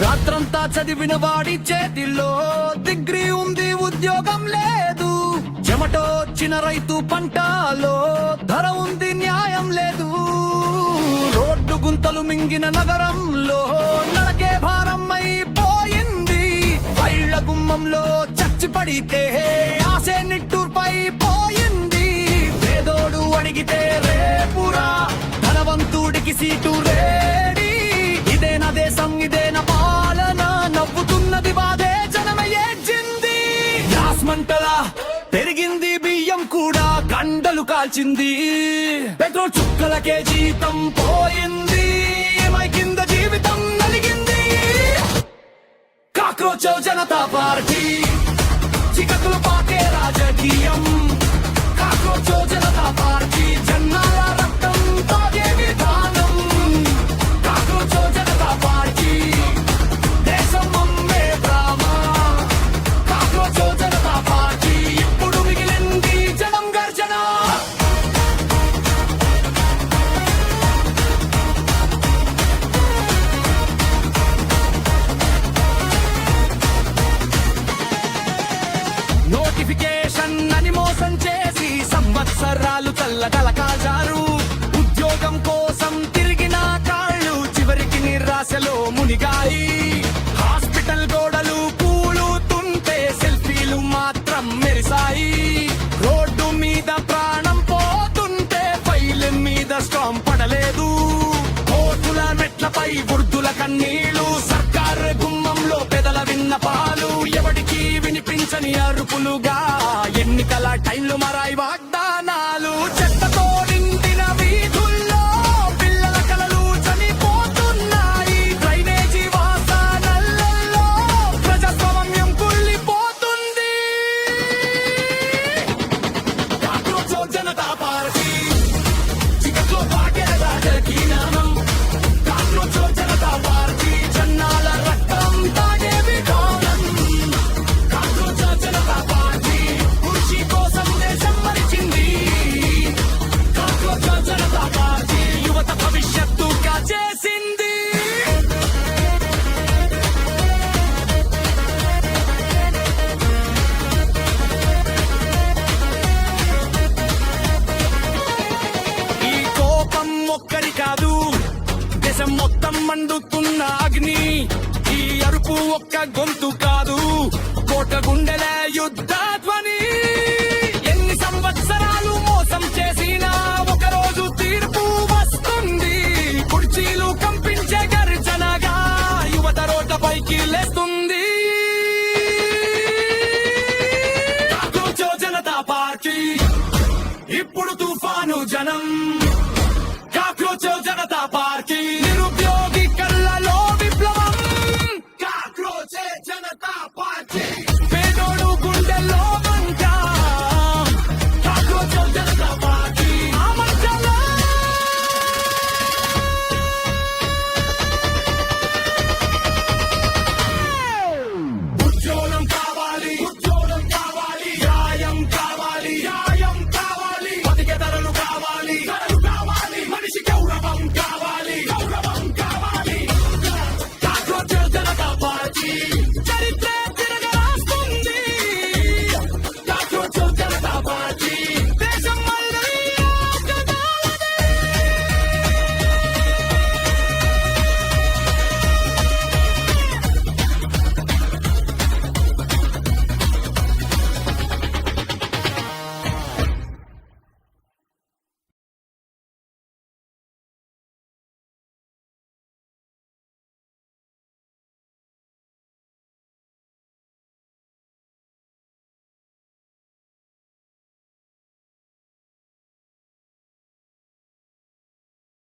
రాత్రంతా చదివిన వాడి చేతిలో డిగ్రీ ఉంది, ఉద్యోగం లేదు. చెమటొచ్చిన రైతు పంటలో ధర ఉంది, న్యాయం లేదు. రోడ్డు గుంతలు మింగిన నగరంలో నడకే భారం అయిపోయింది. పైళ్ల గుమ్మంలో చచ్చి పడితే ఆసే నిట్టూర్పై పోయింది. పేదోడు అడిగితే రేపురా, ధనవంతుడికి సీటు రేడి. ఇదేనా దేశం, ఇదేనా పాలన? నవ్వుతున్నది బాధే జనమే ఏడ్చింది. గ్యాస్ మంటలా పెరిగింది, బియ్యం కూడా కండలు కాల్చింది. పెట్రోల్ చుక్కలకే జీతం పోయింది, ఏమై కింద జీవితం నలిగింది. కాక్రోచ్ జనతా పార్టీ, చికకులు పాకే రాజకీయం. కాక్రోచ్ జనతా పార్టీ, జన్నాల రక్తం తాగే విధానం. కాక్రోచ్ జనతా పార్టీ, దేశం అమ్మే డ్రామా. కాక్రోచ్ జనతా పార్టీ, ఇప్పుడు మిగిలింది జనం గర్జన. నోటిఫికేషన్ అని మోసం చేసి సంవత్సరాలు చల్లగల కాజారు. ఉద్యోగం కోసం తిరిగిన కాళ్ళు చివరికి నిరాశలో మునిగాయి. హాస్పిటల్ గోడలు కూలుతుంటే సెల్ఫీలు మాత్రం మెరిసాయి. రోడ్డు మీద ప్రాణం పోతుంటే ఫైల్ మీద స్టాంప్ పడలేదు. కోర్టుల మెట్లపై వృద్ధుల కన్నీళ్లు, సర్కారు గుమ్మంలో పెదల విన్నపాలు. ఎవడికి వినిపించని అరుపులుగా ఎన్నికల టైంలు మరాయి వాగ్దానాలు. చెత్తతో నిండిన వీధుల్లో పిల్లల కలలు చనిపోతున్నాయి. డ్రైనేజీ వాసనల్లో ప్రజాస్వామ్యం కుళ్ళిపోతుంది. కాక్రోచ్ జనతా పార్టీ, చికట్లో పాకే రాజకీయం. కాక్రోచ్ జనతా పార్టీ, జన్నాల రక్తం తాగే విధానం. కాక్రోచ్ జనతా పార్టీ, కుర్చీ కోసం దేశం మరిచింది. కాక్రోచ్ జనతా పార్టీ, యువత భవిష్యత్తు కాచేసింది. ఈ కోపం ఒక్కరి కాదు, దేశం మొత్తం మండుతున్న అగ్ని. ఈ అరుపు ఒక్క గొంతు కాదు, కోట గుండెల యుద్ధ ధ్వని. ఎన్ని సంవత్సరాలు మోసం చేసినా ఒకరోజు తీర్పు వస్తుంది. కుర్చీలు కంపించే గర్జనగా యువత రోడ్లపైకి లేస్తుంది. కాక్రోచ్ జనతా పార్టీ, ఇప్పుడు తుఫాను జనం. Cockroach Janata party,